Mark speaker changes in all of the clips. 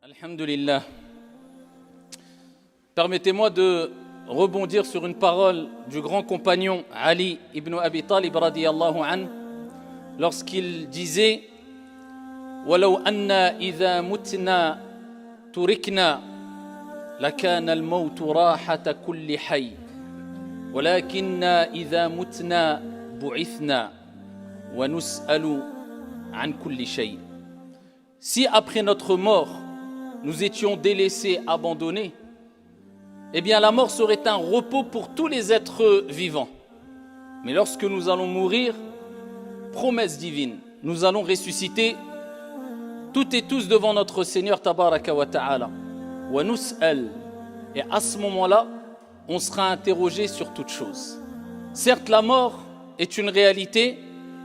Speaker 1: Alhamdulillah. Permettez-moi de rebondir sur une parole du grand compagnon Ali ibn Abi Talib radiyallahu anhu lorsqu'il disait وَلَوْ أَنَّا إِذَا مُتْنَا تُرِكْنَا لَكَانَ الْمَوْتُ رَاحَةَ كُلِّ حَيٍّ وَلَكِنَّا إِذَا مُتْنَا بُعِثْنَا وَنُسْأَلُ عَنْ كُلِّ شَيْءٍ. Si après notre mort nous étions délaissés, abandonnés, eh bien la mort serait un repos pour tous les êtres vivants. Mais lorsque nous allons mourir, promesse divine, nous allons ressusciter toutes et tous devant notre Seigneur Tabaraka wa Ta'ala. Wa nus'al. Et à ce moment-là, on sera interrogé sur toute chose. Certes, la mort est une réalité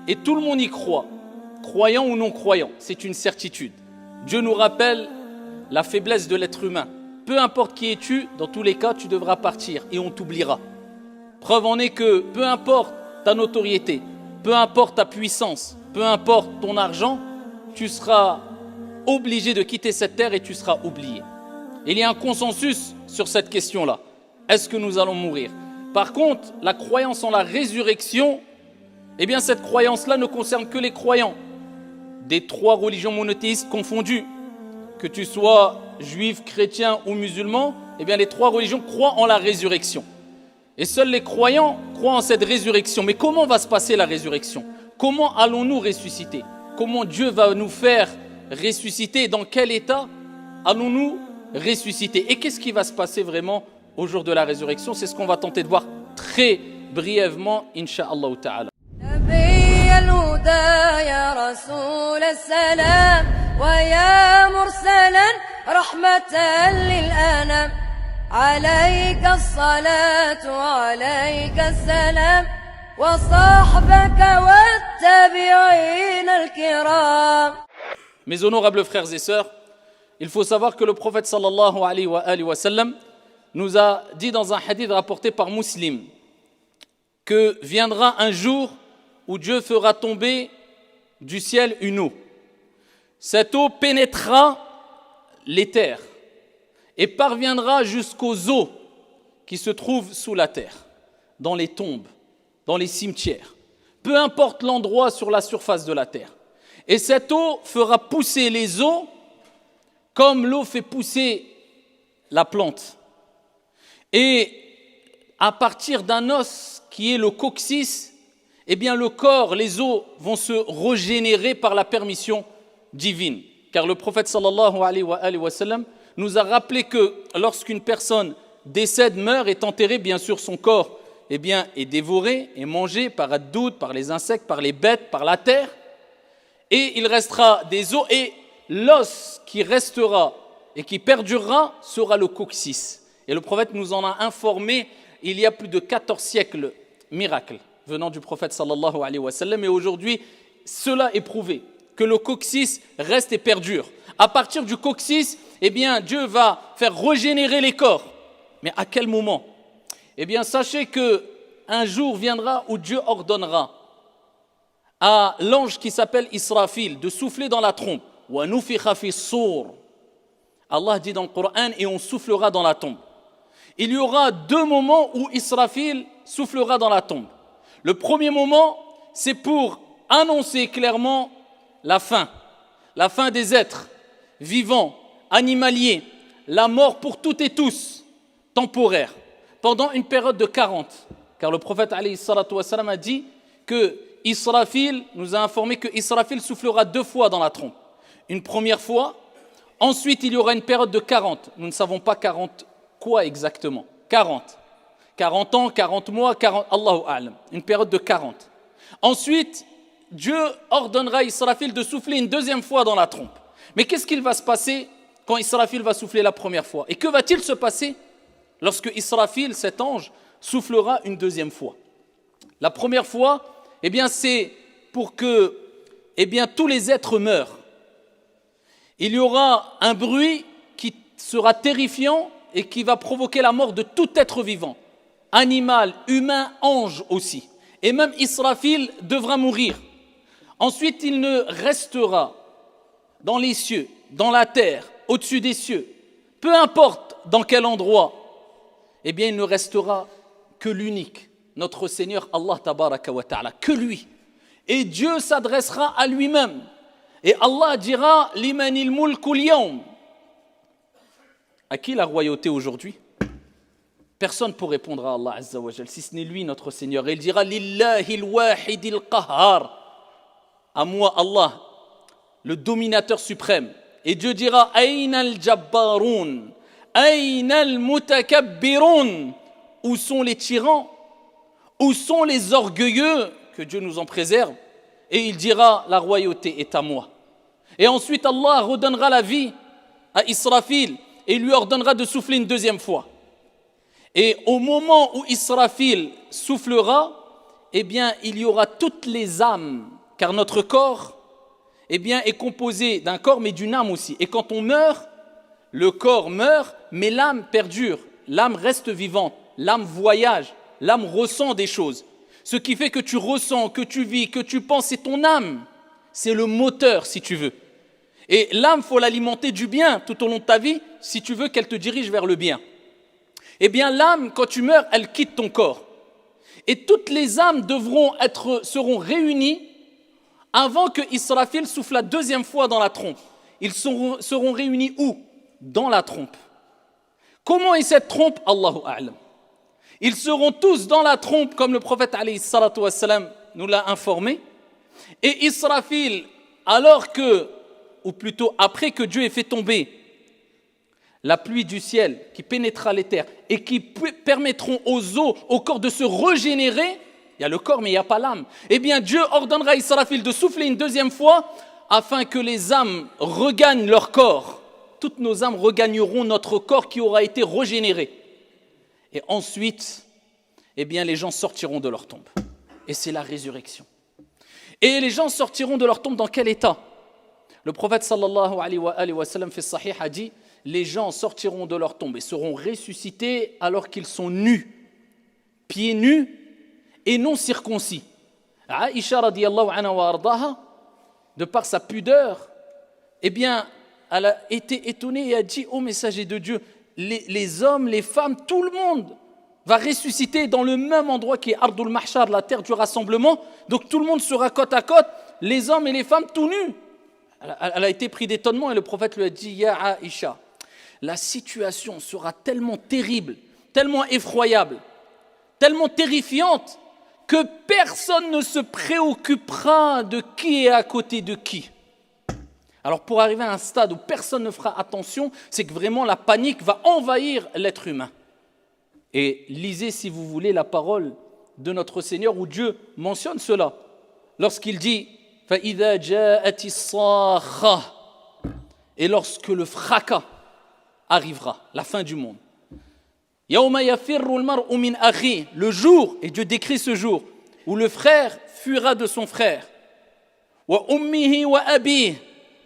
Speaker 1: et tout le monde y croit, croyant ou non croyant, c'est une certitude. Dieu nous rappelle la faiblesse de l'être humain. Peu importe qui es-tu, dans tous les cas, tu devras partir et on t'oubliera. Preuve en est que peu importe ta notoriété, peu importe ta puissance, peu importe ton argent, tu seras obligé de quitter cette terre et tu seras oublié. Il y a un consensus sur cette question-là. Est-ce que nous allons mourir? Par contre, la croyance en la résurrection, eh bien cette croyance-là ne concerne que les croyants des trois religions monothéistes confondues. Que tu sois juif, chrétien ou musulman, eh bien les trois religions croient en la résurrection. Et seuls les croyants croient en cette résurrection. Mais comment va se passer la résurrection? Comment allons-nous ressusciter? Comment Dieu va nous faire ressusciter? Dans quel état allons-nous ressusciter? Et qu'est-ce qui va se passer vraiment au jour de la résurrection? C'est ce qu'on va tenter de voir très brièvement, Inch'Allah ta'ala.
Speaker 2: يا رسول السلام ويا مرسلا رحمة للأنام عليك الصلاة وعليك السلام وصحبك والتابعين الكرام.
Speaker 1: Mes honorables frères et sœurs, il faut savoir que le prophète sallallahu alayhi wa sallam nous a dit dans un hadith rapporté par Muslim que viendra un jour où Dieu fera tomber du ciel une eau. Cette eau pénétrera les terres et parviendra jusqu'aux eaux qui se trouvent sous la terre, dans les tombes, dans les cimetières, peu importe l'endroit sur la surface de la terre. Et cette eau fera pousser les eaux comme l'eau fait pousser la plante. Et à partir d'un os qui est le coccyx, eh bien le corps, les os vont se régénérer par la permission divine. Car le prophète sallallahu alayhi wa sallam nous a rappelé que lorsqu'une personne décède, meurt, est enterrée, bien sûr son corps eh bien, est dévoré, est mangé par ad-doud, par les insectes, par les bêtes, par la terre, et il restera des os, et l'os qui restera et qui perdurera sera le coccyx. Et le prophète nous en a informé il y a plus de 14 siècles, miracle venant du prophète sallallahu alayhi wa sallam, et aujourd'hui cela est prouvé que le coccyx reste et perdure. À partir du coccyx, eh bien Dieu va faire régénérer les corps. Mais à quel moment? Eh bien sachez que un jour viendra où Dieu ordonnera à l'ange qui s'appelle Israfil de souffler dans la trompe. Wa nufikha fi s-sur. Allah dit dans le Coran, et on soufflera dans la tombe. Il y aura deux moments où Israfil soufflera dans la tombe. Le premier moment, c'est pour annoncer clairement la fin des êtres vivants, animaliers, la mort pour toutes et tous, temporaire, pendant une période de 40. Car le prophète alayhi salatu wa salam a dit que Israfil nous a informé que Israfil soufflera 2 fois dans la trompe. Une première fois, ensuite il y aura une période de 40. Nous ne savons pas 40 quoi exactement. 40 ans, 40 mois, 40, Allahu a'lam, une période de 40. Ensuite, Dieu ordonnera à Israfil de souffler une deuxième fois dans la trompe. Mais qu'est-ce qu'il va se passer quand Israfil va souffler la première fois? Et que va-t-il se passer lorsque Israfil, cet ange, soufflera une deuxième fois? La première fois, eh bien, c'est pour que eh bien, tous les êtres meurent. Il y aura un bruit qui sera terrifiant et qui va provoquer la mort de tout être vivant. Animal, humain, ange aussi. Et même Israfil devra mourir. Ensuite, il ne restera dans les cieux, dans la terre, au-dessus des cieux, peu importe dans quel endroit, eh bien il ne restera que l'unique, notre Seigneur Allah tabaraka wa ta'ala, que lui. Et Dieu s'adressera à lui-même. Et Allah dira limanil mulkul yawm. À qui la royauté aujourd'hui? Personne pour répondre à Allah Azza wa Jal, si ce n'est lui notre Seigneur. Et il dira Lillahil wahidil qahhar. À moi Allah, le dominateur suprême. Et Dieu dira Aina al-jabbaroun, Aina al-mutakabbirun. Où sont les tyrans? Où sont les orgueilleux? Que Dieu nous en préserve. Et il dira la royauté est à moi. Et ensuite Allah redonnera la vie à Israfil et lui ordonnera de souffler une deuxième fois. Et au moment où Israfil soufflera, eh bien, il y aura toutes les âmes, car notre corps, eh bien, est composé d'un corps, mais d'une âme aussi. Et quand on meurt, le corps meurt, mais l'âme perdure, l'âme reste vivante, l'âme voyage, l'âme ressent des choses. Ce qui fait que tu ressens, que tu vis, que tu penses, c'est ton âme. C'est le moteur, si tu veux. Et l'âme, il faut l'alimenter du bien tout au long de ta vie, si tu veux qu'elle te dirige vers le bien. Eh bien, l'âme, quand tu meurs, elle quitte ton corps. Et toutes les âmes seront réunies avant que Israfil souffle la deuxième fois dans la trompe. Ils seront réunis où? Dans la trompe. Comment est cette trompe? Allahu a'lam. Ils seront tous dans la trompe, comme le prophète alayhi salatu wassalam nous l'a informé. Et Israfil, alors que, ou plutôt après que Dieu ait fait tomber la pluie du ciel qui pénétrera les terres et qui permettront aux os, au corps de se régénérer, il y a le corps mais il n'y a pas l'âme, eh bien Dieu ordonnera à Israfil de souffler une deuxième fois afin que les âmes regagnent leur corps. Toutes nos âmes regagneront notre corps qui aura été régénéré. Et ensuite, eh bien les gens sortiront de leur tombe. Et c'est la résurrection. Et les gens sortiront de leur tombe dans quel état? Le prophète sallallahu alayhi wa sallam fait sahih a dit les gens sortiront de leur tombe et seront ressuscités alors qu'ils sont nus, pieds nus et non circoncis. Aïcha radiyallahu anha wa ardaha, de par sa pudeur, eh bien, elle a été étonnée et a dit ô messager de Dieu, les hommes, les femmes, tout le monde va ressusciter dans le même endroit qui est Ardul Mahshar, la terre du rassemblement. Donc tout le monde sera côte à côte, les hommes et les femmes tout nus. Elle a été prise d'étonnement et le prophète lui a dit Ya Aïcha, la situation sera tellement terrible, tellement effroyable, tellement terrifiante que personne ne se préoccupera de qui est à côté de qui. Alors pour arriver à un stade où personne ne fera attention, c'est que vraiment la panique va envahir l'être humain. Et lisez si vous voulez la parole de notre Seigneur où Dieu mentionne cela. Lorsqu'il dit « فَإِذَا جَاءَتِ الصَّاخَّةُ » et lorsque le fracas arrivera, la fin du monde. « يَوْمَ يَفِرُّ الْمَرْءُ مِنْ أَخِيهِ » le jour, et Dieu décrit ce jour, où le frère fuira de son frère. « وَأُمِّهِ وَأَبِيهِ »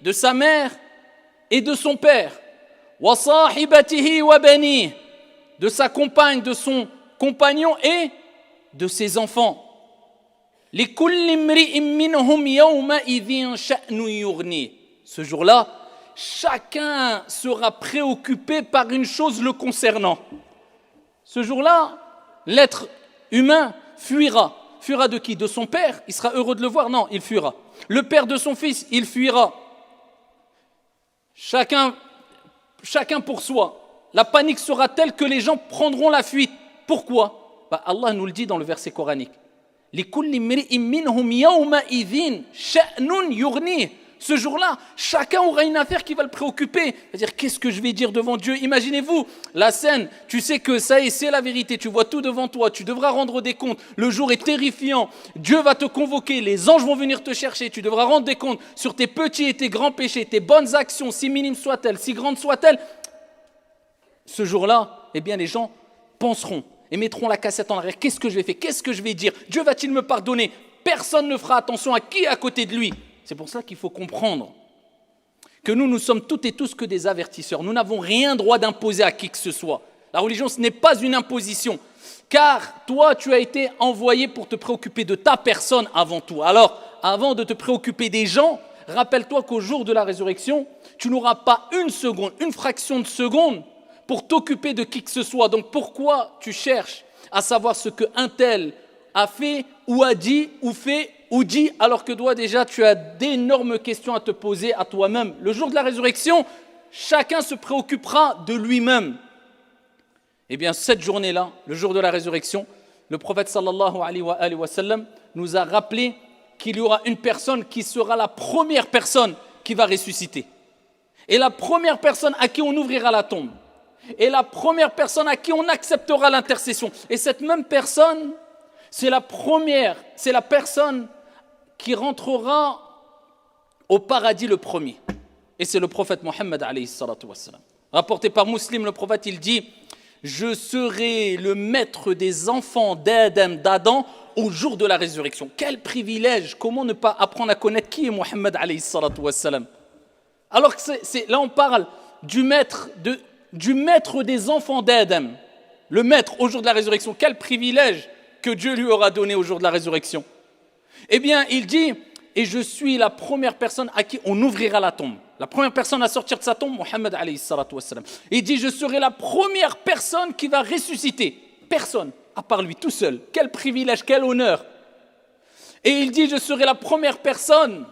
Speaker 1: de sa mère et de son père. « وَصَاحِبَتِهِ وَبَنِيهِ » de sa compagne, de son compagnon et de ses enfants. Ce jour-là, chacun sera préoccupé par une chose le concernant. Ce jour-là, l'être humain fuira. Fuira de qui? De son père? Il sera heureux de le voir? Non, il fuira. Le père de son fils, il fuira. Chacun pour soi. La panique sera telle que les gens prendront la fuite. Pourquoi? Allah nous le dit dans le verset coranique. Ce jour-là, chacun aura une affaire qui va le préoccuper. C'est-à-dire, qu'est-ce que je vais dire devant Dieu? Imaginez-vous la scène, tu sais que ça y est, c'est la vérité, tu vois tout devant toi, tu devras rendre des comptes, le jour est terrifiant, Dieu va te convoquer, les anges vont venir te chercher, tu devras rendre des comptes sur tes petits et tes grands péchés, tes bonnes actions, si minimes soient-elles, si grandes soient-elles. Ce jour-là, eh bien les gens penseront et mettront la cassette en arrière. Qu'est-ce que je vais faire? Qu'est-ce que je vais dire? Dieu va-t-il me pardonner? Personne ne fera attention à qui est à côté de lui. C'est pour ça qu'il faut comprendre que nous sommes toutes et tous que des avertisseurs. Nous n'avons rien droit d'imposer à qui que ce soit. La religion, ce n'est pas une imposition. Car toi, tu as été envoyé pour te préoccuper de ta personne avant tout. Alors, avant de te préoccuper des gens, rappelle-toi qu'au jour de la résurrection, tu n'auras pas une seconde, une fraction de seconde pour t'occuper de qui que ce soit. Donc pourquoi tu cherches à savoir ce qu'un tel a fait ou a dit ou fait ou dit, alors que toi déjà tu as d'énormes questions à te poser à toi-même. Le jour de la résurrection, chacun se préoccupera de lui-même. Eh bien cette journée-là, le jour de la résurrection, le prophète sallallahu alayhi wa sallam nous a rappelé qu'il y aura une personne qui sera la première personne qui va ressusciter. Et la première personne à qui on ouvrira la tombe. Et la première personne à qui on acceptera l'intercession. Et cette même personne, c'est la personne qui rentrera au paradis le premier. Et c'est le prophète Mohammed alayhi salatu wassalam. Rapporté par Muslim, le prophète il dit: je serai le maître des enfants d'Adam au jour de la résurrection. Quel privilège! Comment ne pas apprendre à connaître qui est Mohammed alayhi salatu wassalam? Alors que là on parle du maître des enfants d'Adam. Le maître au jour de la résurrection. Quel privilège que Dieu lui aura donné au jour de la résurrection. Eh bien, il dit: et je suis la première personne à qui on ouvrira la tombe. La première personne à sortir de sa tombe, Mohammed alayhi salatu wassalam. Il dit: je serai la première personne qui va ressusciter. Personne, à part lui, tout seul. Quel privilège, quel honneur. Et il dit: je serai la première personne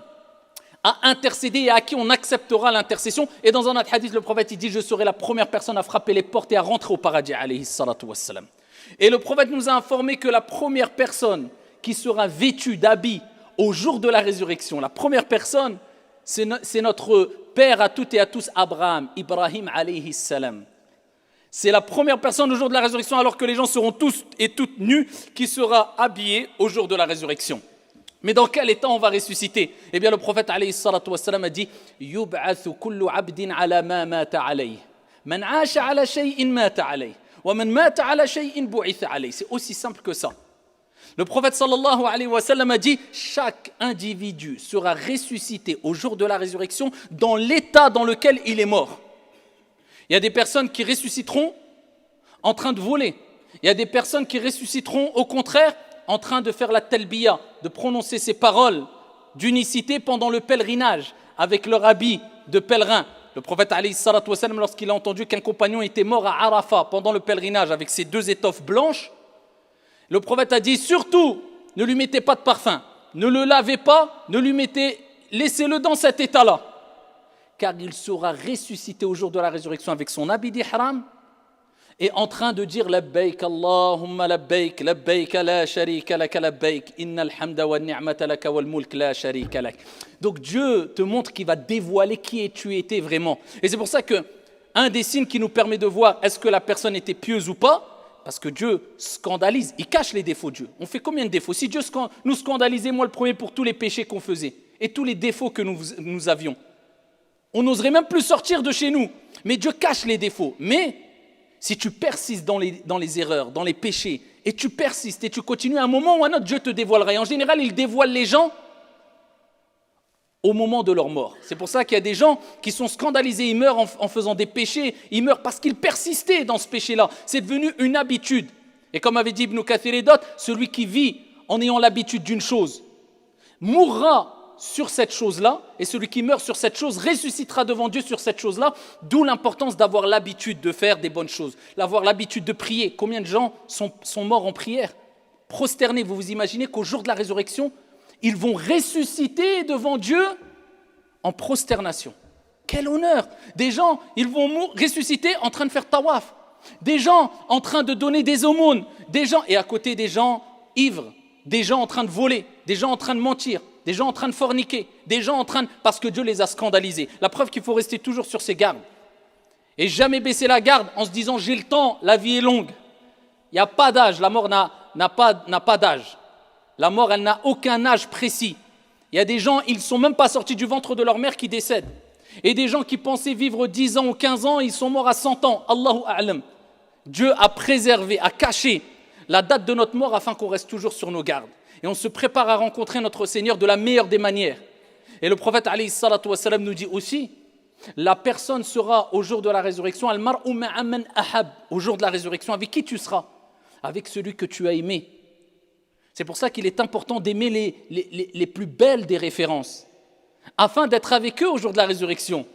Speaker 1: à intercéder et à qui on acceptera l'intercession. Et dans un autre hadith, le prophète il dit: je serai la première personne à frapper les portes et à rentrer au paradis, alayhi salatu wassalam. Et le prophète nous a informé que la première personne qui sera vêtue d'habits au jour de la résurrection, la première personne, c'est notre père à toutes et à tous, Abraham, Ibrahim alayhi salam. C'est la première personne au jour de la résurrection, alors que les gens seront tous et toutes nus, qui sera habillé au jour de la résurrection. Mais dans quel état on va ressusciter? Eh bien, le prophète alayhi salatu wassalam a dit: yub'athu kullu abdin ala ma mata alayhi. Man 'asha ala shay'in mata alayhi. Wa man mata ala shay'in bu'itha alayhi. C'est aussi simple que ça. Le prophète sallallahu alayhi wa sallam a dit: chaque individu sera ressuscité au jour de la résurrection dans l'état dans lequel il est mort. Il y a des personnes qui ressusciteront en train de voler. Il y a des personnes qui ressusciteront au contraire en train de faire la talbiya, de prononcer ces paroles d'unicité pendant le pèlerinage avec leur habit de pèlerin. Le prophète alayhi salatu wassalam, lorsqu'il a entendu qu'un compagnon était mort à Arafat pendant le pèlerinage avec ses 2 étoffes blanches, le prophète a dit: surtout, ne lui mettez pas de parfum, ne le lavez pas, laissez-le dans cet état-là, car il sera ressuscité au jour de la résurrection avec son habit d'ihram et en train de dire: labbaik Allahumma labbaik, labbaik la sharika lak labbaik, innal hamda wa ni'mata lak wal mulk la sharika lak. Donc Dieu te montre qu'il va dévoiler qui tu étais vraiment. Et c'est pour ça que un des signes qui nous permet de voir est-ce que la personne était pieuse ou pas, parce que Dieu scandalise, il cache les défauts de Dieu. On fait combien de défauts? Si Dieu nous scandalisait, moi le premier, pour tous les péchés qu'on faisait et tous les défauts que nous avions, on n'oserait même plus sortir de chez nous. Mais Dieu cache les défauts. Mais si tu persistes dans les erreurs, dans les péchés, et tu persistes et tu continues, à un moment ou à un autre, Dieu te dévoilera. Et en général, il dévoile les gens au moment de leur mort. C'est pour ça qu'il y a des gens qui sont scandalisés, ils meurent en faisant des péchés, ils meurent parce qu'ils persistaient dans ce péché-là. C'est devenu une habitude. Et comme avait dit Ibn Kathir et d'autres, celui qui vit en ayant l'habitude d'une chose mourra sur cette chose-là, et celui qui meurt sur cette chose ressuscitera devant Dieu sur cette chose-là, d'où l'importance d'avoir l'habitude de faire des bonnes choses, d'avoir l'habitude de prier. Combien de gens sont morts en prière, prosternés? Vous vous imaginez qu'au jour de la résurrection, ils vont ressusciter devant Dieu en prosternation. Quel honneur! Des gens, ils vont ressusciter en train de faire tawaf. Des gens en train de donner des aumônes. Des gens, et à côté des gens ivres. Des gens en train de voler. Des gens en train de mentir. Des gens en train de forniquer. Des gens parce que Dieu les a scandalisés. La preuve qu'il faut rester toujours sur ses gardes. Et jamais baisser la garde en se disant: j'ai le temps, la vie est longue. Il n'y a pas d'âge, la mort n'a pas d'âge. La mort, elle n'a aucun âge précis. Il y a des gens, ils ne sont même pas sortis du ventre de leur mère qui décèdent. Et des gens qui pensaient vivre 10 ans ou 15 ans, ils sont morts à 100 ans. Allahu a'lam. Dieu a préservé, a caché la date de notre mort afin qu'on reste toujours sur nos gardes. Et on se prépare à rencontrer notre Seigneur de la meilleure des manières. Et le prophète alayhi salatu wassalam nous dit aussi: la personne sera au jour de la résurrection, al-mar'u ma'a man ahab, au jour de la résurrection, avec qui tu seras? Avec celui que tu as aimé. C'est pour ça qu'il est important d'aimer les plus belles des références. afin d'être avec eux au jour de la résurrection.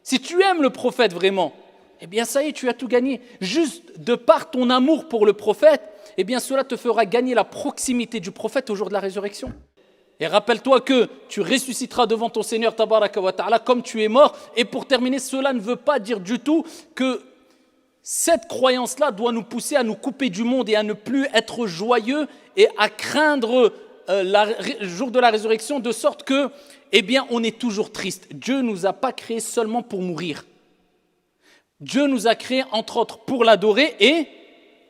Speaker 1: Si tu aimes le prophète vraiment, eh bien ça y est, tu as tout gagné. Juste de par ton amour pour le prophète, eh bien cela te fera gagner la proximité du prophète au jour de la résurrection. Et rappelle-toi que tu ressusciteras devant ton Seigneur tabaraka wa ta'ala comme tu es mort. Et pour terminer, cela ne veut pas dire du tout que cette croyance-là doit nous pousser à nous couper du monde et à ne plus être joyeux et à craindre le jour de la résurrection de sorte que, eh bien, on est toujours triste. Dieu ne nous a pas créés seulement pour mourir. Dieu nous a créés entre autres pour l'adorer et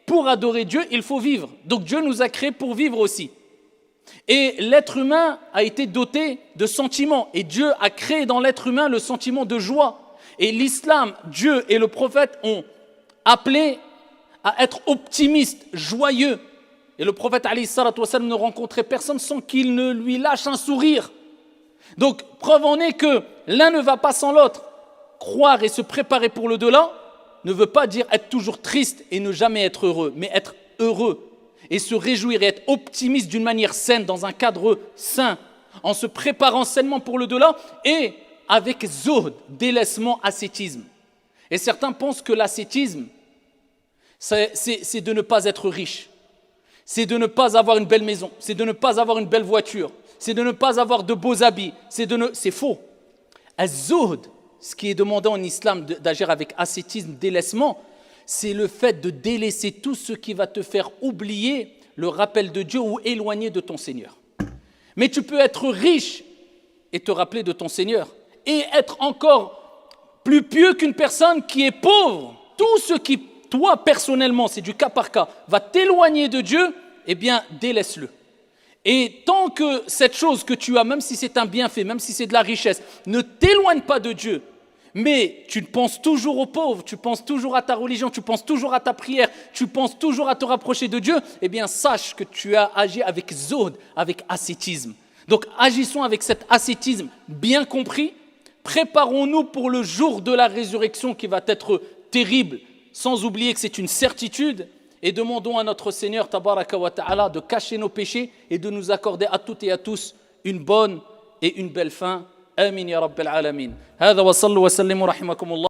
Speaker 1: pour adorer Dieu, il faut vivre. Donc Dieu nous a créés pour vivre aussi. Et l'être humain a été doté de sentiments. Et Dieu a créé dans l'être humain le sentiment de joie. Et l'islam, Dieu et le prophète ont appelé à être optimiste, joyeux. Et le prophète alayhi salatu wassalam ne rencontrait personne sans qu'il ne lui lâche un sourire. Donc, preuve en est que l'un ne va pas sans l'autre. Croire et se préparer pour le delà ne veut pas dire être toujours triste et ne jamais être heureux, mais être heureux et se réjouir et être optimiste d'une manière saine, dans un cadre sain, en se préparant sainement pour le delà et avec zuhd, délaissement, ascétisme. Et certains pensent que l'ascétisme, c'est de ne pas être riche, c'est de ne pas avoir une belle maison, c'est de ne pas avoir une belle voiture, c'est de ne pas avoir de beaux habits, c'est faux. Az-zuhd, ce qui est demandé en islam d'agir avec ascétisme, délaissement, c'est le fait de délaisser tout ce qui va te faire oublier le rappel de Dieu ou éloigner de ton Seigneur. Mais tu peux être riche et te rappeler de ton Seigneur et être encore plus pieux qu'une personne qui est pauvre. Tout ce qui, toi personnellement, c'est du cas par cas, va t'éloigner de Dieu, eh bien délaisse-le. Et tant que cette chose que tu as, même si c'est un bienfait, même si c'est de la richesse, ne t'éloigne pas de Dieu, mais tu penses toujours aux pauvres, tu penses toujours à ta religion, tu penses toujours à ta prière, tu penses toujours à te rapprocher de Dieu, eh bien sache que tu as agi avec zuhd, avec ascétisme. Donc agissons avec cet ascétisme bien compris, préparons-nous pour le jour de la résurrection qui va être terrible, sans oublier que c'est une certitude, et demandons à notre Seigneur tabaraka wa ta'ala de cacher nos péchés et de nous accorder à toutes et à tous une bonne et une belle fin. آمين يا رب العالمين. هذا وصلوا وسلموا رحمكم الله.